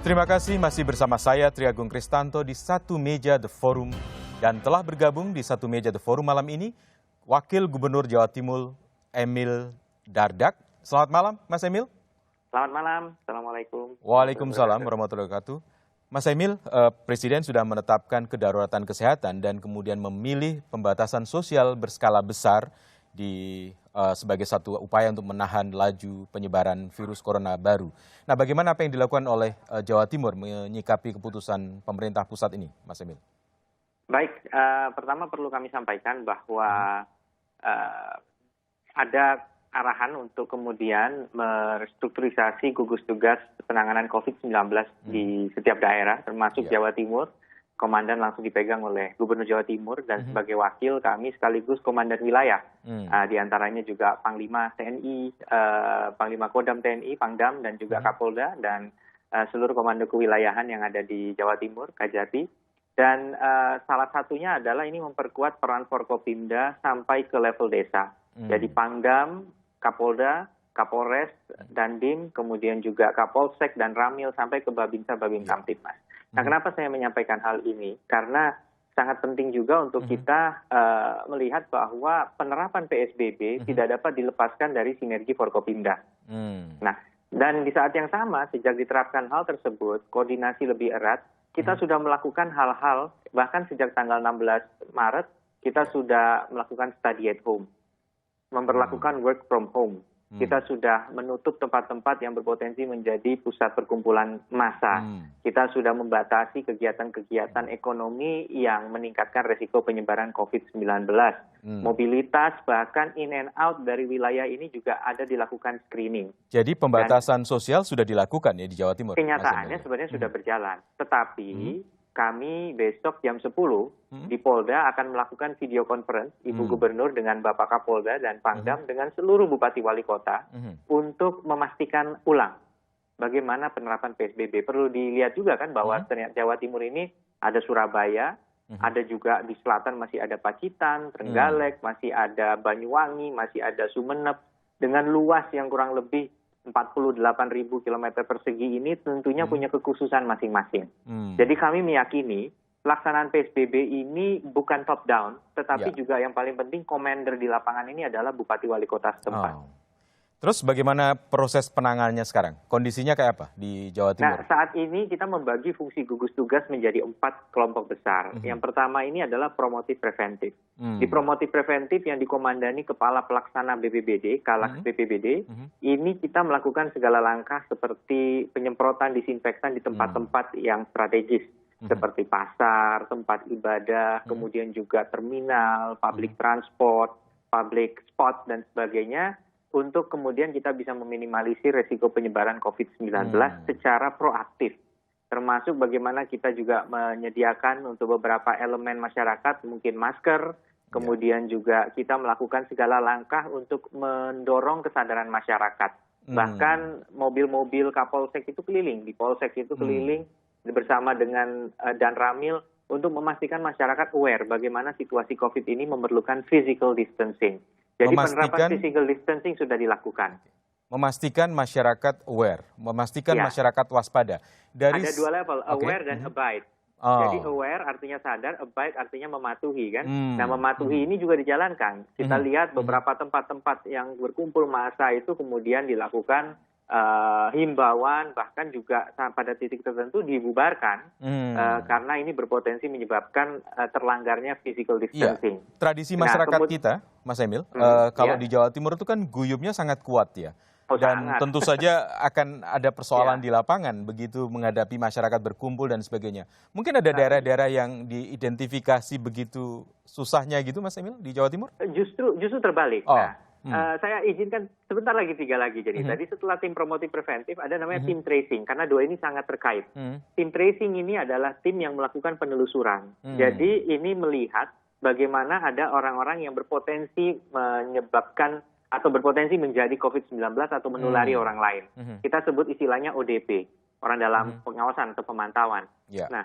Terima kasih masih bersama saya Triagung Kristanto di Satu Meja The Forum. Dan telah bergabung di Satu Meja The Forum malam ini Wakil Gubernur Jawa Timur Emil Dardak. Selamat malam Mas Emil. Selamat malam, Assalamualaikum. Waalaikumsalam warahmatullahi wabarakatuh. Mas Emil, Presiden sudah menetapkan kedaruratan kesehatan dan kemudian memilih pembatasan sosial berskala besar sebagai satu upaya untuk menahan laju penyebaran virus corona baru. Nah, bagaimana apa yang dilakukan oleh Jawa Timur menyikapi keputusan pemerintah pusat ini, Mas Emil? Baik, pertama perlu kami sampaikan bahwa ada arahan untuk kemudian merestrukturisasi gugus tugas penanganan COVID-19 di setiap daerah, termasuk Jawa Timur. Komandan langsung dipegang oleh Gubernur Jawa Timur dan sebagai wakil kami sekaligus komandan wilayah. Di antaranya juga Panglima TNI, Panglima Kodam TNI, Pangdam, dan juga Kapolda, dan seluruh komando kewilayahan yang ada di Jawa Timur, Kajati. Dan salah satunya adalah ini memperkuat peran Forkopimda sampai ke level desa. Jadi Pangdam, Kapolda, Kapolres, Dandim, kemudian juga Kapolsek dan Ramil sampai ke Babinsa, Babin Kamtibmas. Nah, kenapa saya menyampaikan hal ini? Karena sangat penting juga untuk kita melihat bahwa penerapan PSBB tidak dapat dilepaskan dari sinergi Forkopimda. Nah, dan di saat yang sama, sejak diterapkan hal tersebut, koordinasi lebih erat, kita sudah melakukan hal-hal, bahkan sejak tanggal 16 Maret, kita sudah melakukan study at home, memperlakukan work from home. Kita sudah menutup tempat-tempat yang berpotensi menjadi pusat perkumpulan massa. Kita sudah membatasi kegiatan-kegiatan ekonomi yang meningkatkan resiko penyebaran COVID-19. Mobilitas bahkan in and out dari wilayah ini juga ada dilakukan screening. Jadi pembatasan sosial sudah dilakukan ya di Jawa Timur? Kenyataannya sebenarnya sudah berjalan. Tetapi kami besok jam 10 di Polda akan melakukan video conference Ibu Gubernur dengan Bapak Kapolda dan Pangdam dengan seluruh Bupati Wali Kota untuk memastikan ulang bagaimana penerapan PSBB. Perlu dilihat juga kan bahwa Jawa Timur ini ada Surabaya, ada juga di selatan masih ada Pacitan, Trenggalek, masih ada Banyuwangi, masih ada Sumeneb dengan luas yang kurang lebih 48.000 km persegi ini tentunya punya kekhususan masing-masing. Jadi kami meyakini pelaksanaan PSBB ini bukan top down, tetapi juga yang paling penting komander di lapangan ini adalah Bupati Wali Kota setempat. Terus bagaimana proses penanganannya sekarang? Kondisinya kayak apa di Jawa Timur? Nah, saat ini kita membagi fungsi gugus tugas menjadi 4 kelompok besar. Yang pertama ini adalah promotif preventif. Di promotif preventif yang dikomandani Kepala Pelaksana BPBD, Kalaks BPBD, ini kita melakukan segala langkah seperti penyemprotan disinfektan di tempat-tempat yang strategis. Seperti pasar, tempat ibadah, kemudian juga terminal, public transport, public spot, dan sebagainya, untuk kemudian kita bisa meminimalisir resiko penyebaran COVID-19 secara proaktif. Termasuk bagaimana kita juga menyediakan untuk beberapa elemen masyarakat, mungkin masker, kemudian juga kita melakukan segala langkah untuk mendorong kesadaran masyarakat. Bahkan mobil-mobil Kapolsek itu keliling, di Polsek itu keliling bersama dengan Dan Ramil untuk memastikan masyarakat aware bagaimana situasi COVID ini memerlukan physical distancing. Jadi penerapan physical distancing sudah dilakukan. Memastikan masyarakat aware, memastikan masyarakat waspada. Ada 2 level, aware dan abide. Jadi aware artinya sadar, abide artinya mematuhi kan. Nah, mematuhi ini juga dijalankan. Kita lihat beberapa tempat-tempat yang berkumpul massa itu kemudian dilakukan himbauan, bahkan juga pada titik tertentu dibubarkan karena ini berpotensi menyebabkan terlanggarnya physical distancing. Tradisi masyarakat kita, Mas Emil, kalau di Jawa Timur itu kan guyupnya sangat kuat ya. Dan tentu saja akan ada persoalan di lapangan begitu menghadapi masyarakat berkumpul dan sebagainya. Mungkin ada daerah-daerah yang diidentifikasi begitu susahnya gitu, Mas Emil, di Jawa Timur? Justru terbalik. Saya izinkan sebentar lagi 3 lagi. Jadi tadi setelah tim promotif preventif ada namanya tim tracing karena 2 ini sangat terkait. Tim tracing ini adalah tim yang melakukan penelusuran. Jadi ini melihat bagaimana ada orang-orang yang berpotensi menyebabkan atau berpotensi menjadi COVID-19 atau menulari orang lain. Kita sebut istilahnya ODP, orang dalam pengawasan atau pemantauan. Nah,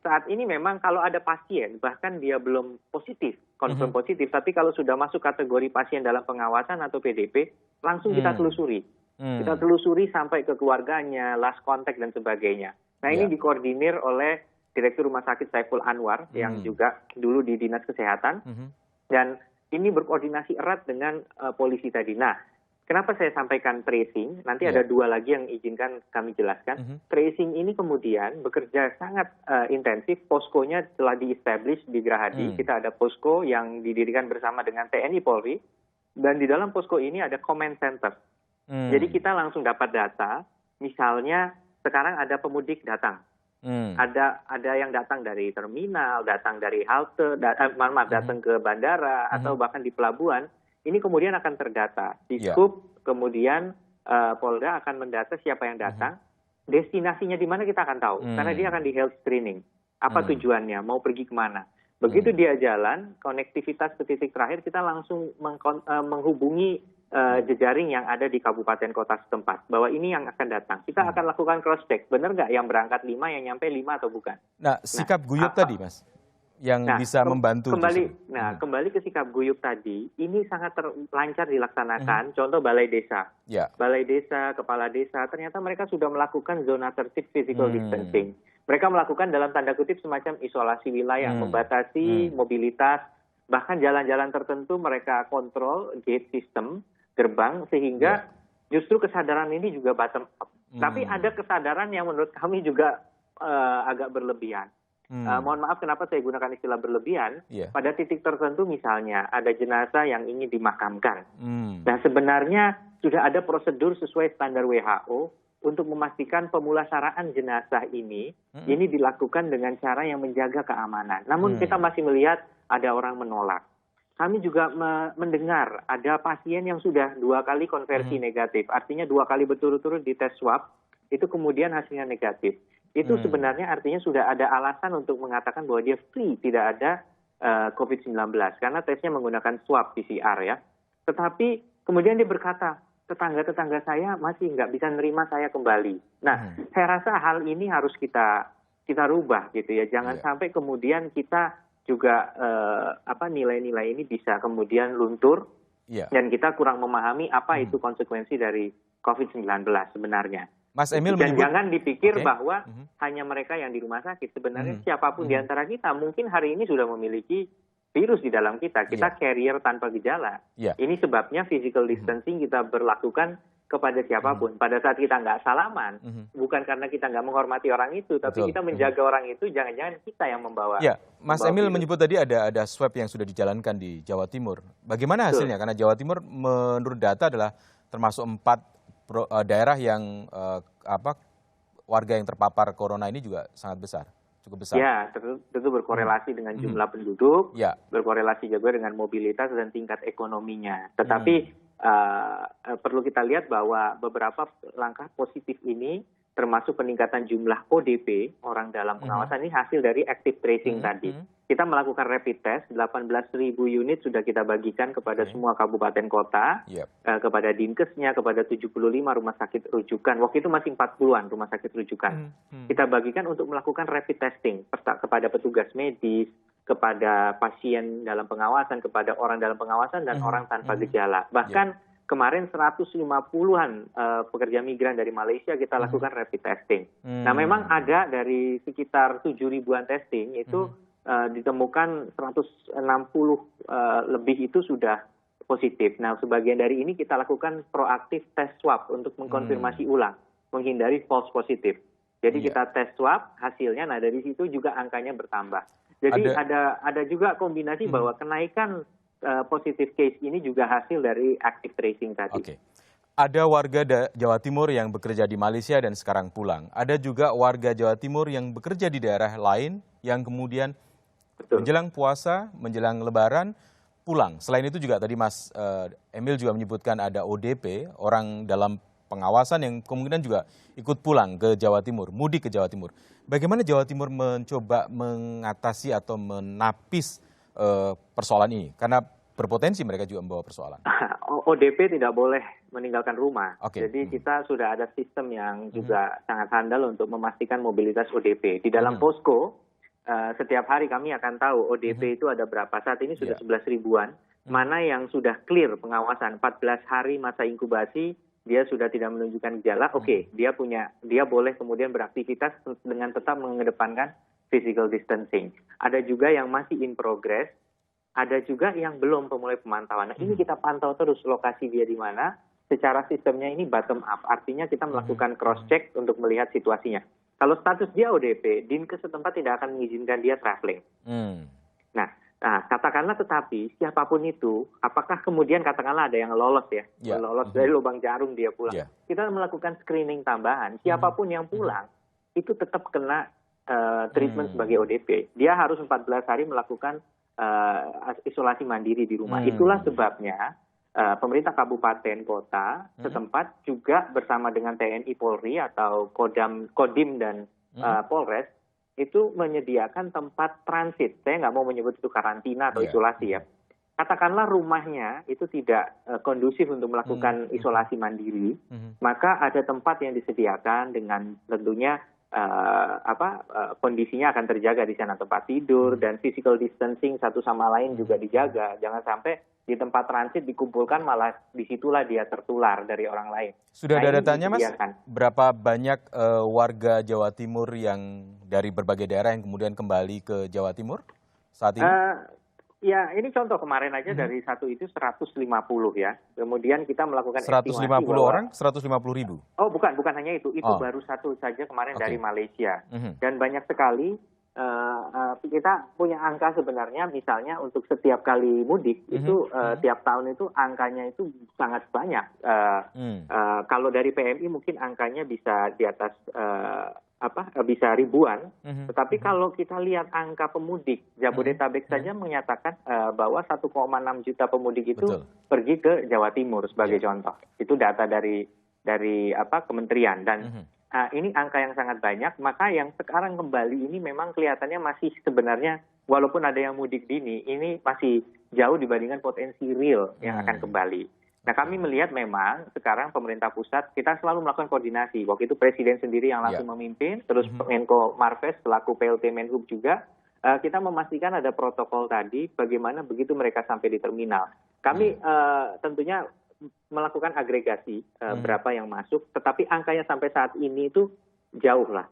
saat ini memang kalau ada pasien, bahkan dia belum positif, konfirm positif, tapi kalau sudah masuk kategori pasien dalam pengawasan atau PDP, langsung kita telusuri. Kita telusuri sampai ke keluarganya, last contact dan sebagainya. Nah ini dikoordinir oleh Direktur Rumah Sakit Saiful Anwar yang juga dulu di Dinas Kesehatan. Dan ini berkoordinasi erat dengan polisi tadi. Nah, kenapa saya sampaikan tracing? Nanti ada dua lagi yang izinkan kami jelaskan. Tracing ini kemudian bekerja sangat intensif. Poskonya telah di-establish di Gerahadi. Kita ada posko yang didirikan bersama dengan TNI Polri. Dan di dalam posko ini ada command center. Jadi kita langsung dapat data. Misalnya sekarang ada pemudik datang. Ada yang datang dari terminal, datang dari halte, datang ke bandara, atau bahkan di pelabuhan. Ini kemudian akan terdata. Di Skup, kemudian Polda akan mendata siapa yang datang. Destinasinya di mana kita akan tahu. Karena dia akan di health screening. Apa tujuannya, mau pergi kemana. Begitu dia jalan, konektivitas ke titik terakhir, kita langsung menghubungi jejaring yang ada di kabupaten kota setempat. Bahwa ini yang akan datang. Kita akan lakukan cross-check. Benar nggak yang berangkat 5, yang nyampe 5 atau bukan? Nah, sikap guyup tadi, Mas, yang bisa membantu. Kembali ke sikap guyup tadi, ini sangat lancar dilaksanakan. Contoh balai desa. Balai desa, kepala desa, ternyata mereka sudah melakukan zona tertib physical distancing. Mereka melakukan dalam tanda kutip semacam isolasi wilayah, membatasi mobilitas, bahkan jalan-jalan tertentu mereka kontrol gate system, gerbang, sehingga justru kesadaran ini juga bottom up. Tapi ada kesadaran yang menurut kami juga agak berlebihan. Mohon maaf kenapa saya gunakan istilah berlebihan. Pada titik tertentu misalnya ada jenazah yang ingin dimakamkan. Nah sebenarnya sudah ada prosedur sesuai standar WHO untuk memastikan pemulasaraan jenazah ini dilakukan dengan cara yang menjaga keamanan. Namun kita masih melihat ada orang menolak. Kami juga mendengar ada pasien yang sudah 2 kali konversi negatif. Artinya 2 kali berturut-turut di tes swab, itu kemudian hasilnya negatif. Itu sebenarnya artinya sudah ada alasan untuk mengatakan bahwa dia free, tidak ada COVID-19. Karena tesnya menggunakan swab PCR ya. Tetapi kemudian dia berkata, tetangga-tetangga saya masih nggak bisa nerima saya kembali. Nah, saya rasa hal ini harus kita rubah gitu ya. Jangan sampai kemudian kita juga nilai-nilai ini bisa kemudian luntur dan kita kurang memahami apa itu konsekuensi dari COVID-19 sebenarnya. Mas Emil dan jangan dipikir bahwa hanya mereka yang di rumah sakit. Sebenarnya siapapun di antara kita mungkin hari ini sudah memiliki virus di dalam kita. Kita carrier tanpa gejala. Ini sebabnya physical distancing kita berlakukan kepada siapapun. Pada saat kita nggak salaman, bukan karena kita nggak menghormati orang itu, tapi kita menjaga orang itu, jangan-jangan kita yang membawa. Mas Emil menyebut tadi ada swab yang sudah dijalankan di Jawa Timur. Bagaimana hasilnya? Karena Jawa Timur menurut data adalah termasuk 4 daerah yang warga yang terpapar corona ini juga sangat besar. Cukup besar. Ya, tentu berkorelasi dengan jumlah penduduk, berkorelasi juga dengan mobilitas dan tingkat ekonominya. Tetapi perlu kita lihat bahwa beberapa langkah positif ini, termasuk peningkatan jumlah ODP, orang dalam pengawasan, ini hasil dari active tracing tadi. Kita melakukan rapid test, 18.000 unit sudah kita bagikan kepada semua kabupaten kota, kepada Dinkesnya, kepada 75 rumah sakit rujukan. Waktu itu masih 40-an rumah sakit rujukan. Kita bagikan untuk melakukan rapid testing kepada petugas medis, kepada pasien dalam pengawasan, kepada orang dalam pengawasan, dan orang tanpa gejala. Bahkan kemarin 150-an pekerja migran dari Malaysia kita lakukan rapid testing. Nah memang ada dari sekitar 7.000-an testing itu ditemukan 160 lebih itu sudah positif. Nah sebagian dari ini kita lakukan proaktif tes swab untuk mengkonfirmasi ulang, menghindari false positif. Jadi kita tes swab hasilnya, nah dari situ juga angkanya bertambah. Jadi ada juga kombinasi bahwa kenaikan positive case ini juga hasil dari active tracing tadi. Ada warga Jawa Timur yang bekerja di Malaysia dan sekarang pulang. Ada juga warga Jawa Timur yang bekerja di daerah lain yang kemudian menjelang puasa, menjelang Lebaran, pulang. Selain itu juga tadi Mas Emil juga menyebutkan ada ODP, orang dalam pengawasan yang kemungkinan juga ikut pulang ke Jawa Timur, mudik ke Jawa Timur. Bagaimana Jawa Timur mencoba mengatasi atau menapis persoalan ini? Karena berpotensi mereka juga membawa persoalan. ODP tidak boleh meninggalkan rumah. Jadi kita sudah ada sistem yang juga sangat handal untuk memastikan mobilitas ODP. Di dalam posko, setiap hari kami akan tahu ODP itu ada berapa. Saat ini sudah 11 ribuan. Mana yang sudah clear pengawasan, 14 hari masa inkubasi, dia sudah tidak menunjukkan gejala, oke, dia boleh kemudian beraktivitas dengan tetap mengedepankan physical distancing. Ada juga yang masih in progress, ada juga yang belum memulai pemantauan. Nah, ini kita pantau terus lokasi dia di mana. Secara sistemnya ini bottom up, artinya kita melakukan cross check untuk melihat situasinya. Kalau status dia ODP, Dinkes setempat tidak akan mengizinkan dia traveling. Nah, katakanlah tetapi siapapun itu, apakah kemudian katakanlah ada yang lolos ya, lolos dari lubang jarum dia pulang. Kita melakukan screening tambahan, siapapun yang pulang itu tetap kena treatment sebagai ODP. Dia harus 14 hari melakukan isolasi mandiri di rumah. Itulah sebabnya pemerintah kabupaten kota setempat juga bersama dengan TNI Polri atau Kodim dan Polres itu menyediakan tempat transit. Saya nggak mau menyebut itu karantina atau isolasi ya. Katakanlah rumahnya itu tidak kondusif untuk melakukan isolasi mandiri, maka ada tempat yang disediakan dengan tentunya kondisinya akan terjaga di sana, tempat tidur dan physical distancing satu sama lain juga dijaga. Jangan sampai di tempat transit dikumpulkan malah disitulah dia tertular dari orang lain. Sudah ada datanya Mas? Berapa banyak warga Jawa Timur yang dari berbagai daerah yang kemudian kembali ke Jawa Timur saat ini? Ya, ini contoh kemarin aja dari satu itu 150 ya. Kemudian kita melakukan 150 orang, 150 ribu? Oh, bukan hanya itu. Itu baru satu saja kemarin dari Malaysia. Dan banyak sekali kita punya angka sebenarnya, misalnya untuk setiap kali mudik itu tiap tahun itu angkanya itu sangat banyak. Kalau dari PMI mungkin angkanya bisa di atas bisa ribuan, tetapi kalau kita lihat angka pemudik, Jabodetabek saja menyatakan bahwa 1,6 juta pemudik itu pergi ke Jawa Timur sebagai contoh. Itu data dari kementerian dan ini angka yang sangat banyak. Maka yang sekarang kembali ini memang kelihatannya masih sebenarnya walaupun ada yang mudik dini, ini masih jauh dibandingkan potensi real yang akan kembali. Nah, kami melihat memang sekarang pemerintah pusat, kita selalu melakukan koordinasi. Waktu itu Presiden sendiri yang langsung memimpin, terus Menko Marves selaku PLT Menhub juga, kita memastikan ada protokol tadi, bagaimana begitu mereka sampai di terminal. Kami tentunya melakukan agregasi berapa yang masuk, tetapi angkanya sampai saat ini itu jauh lah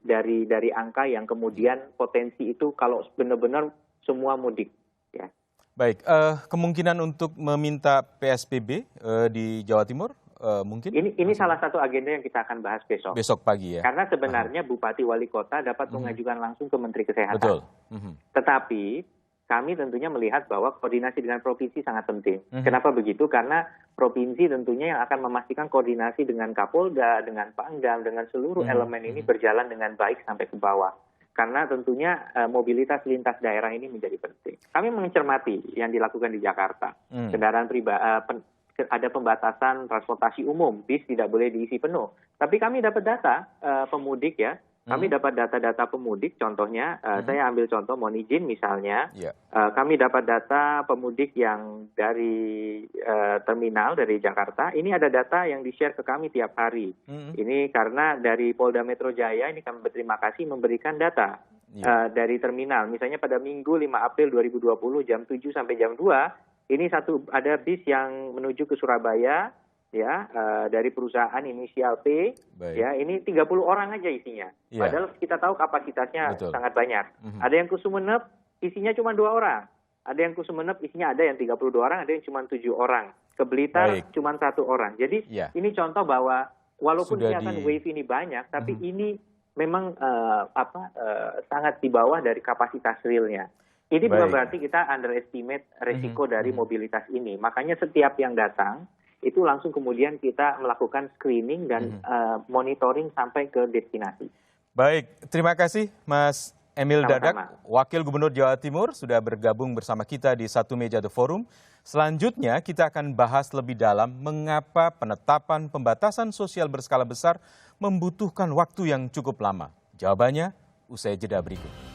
dari angka yang kemudian potensi itu kalau benar-benar semua mudik. Ya. Baik, kemungkinan untuk meminta PSBB di Jawa Timur mungkin? Ini salah satu agenda yang kita akan bahas besok. Besok pagi ya? Karena sebenarnya Bupati Wali Kota dapat mengajukan langsung ke Menteri Kesehatan. Betul. Tetapi kami tentunya melihat bahwa koordinasi dengan provinsi sangat penting. Kenapa begitu? Karena provinsi tentunya yang akan memastikan koordinasi dengan Kapolda, dengan Pangdam, dengan seluruh elemen ini berjalan dengan baik sampai ke bawah. Karena tentunya mobilitas lintas daerah ini menjadi penting. Kami mencermati yang dilakukan di Jakarta. Kendaraan pribadi, ada pembatasan transportasi umum, bis tidak boleh diisi penuh. Tapi kami dapat data pemudik ya. Kami dapat data-data pemudik, contohnya saya ambil contoh Monijin misalnya. Kami dapat data pemudik yang dari terminal dari Jakarta. Ini ada data yang di-share ke kami tiap hari. Ini karena dari Polda Metro Jaya, ini kami berterima kasih memberikan data dari terminal. Misalnya pada Minggu 5 April 2020 jam 7 sampai jam 2, ini ada bis yang menuju ke Surabaya, ya dari perusahaan inisial P. Ya ini 30 orang aja isinya. Padahal kita tahu kapasitasnya sangat banyak. Ada yang ke Sumeneb isinya cuma 2 orang. Ada yang ke Sumeneb isinya ada yang 32 orang, ada yang cuma 7 orang. Ke Blitar cuma 1 orang. Jadi ini contoh bahwa walaupun kelihatan wave ini banyak, tapi ini memang sangat di bawah dari kapasitas realnya. Ini bukan berarti kita underestimate resiko dari mobilitas ini. Makanya setiap yang datang itu langsung kemudian kita melakukan screening dan monitoring sampai ke destinasi. Baik, terima kasih Mas Emil Dadak, Wakil Gubernur Jawa Timur, sudah bergabung bersama kita di Satu Meja The Forum. Selanjutnya kita akan bahas lebih dalam mengapa penetapan pembatasan sosial berskala besar membutuhkan waktu yang cukup lama. Jawabannya usai jeda berikut.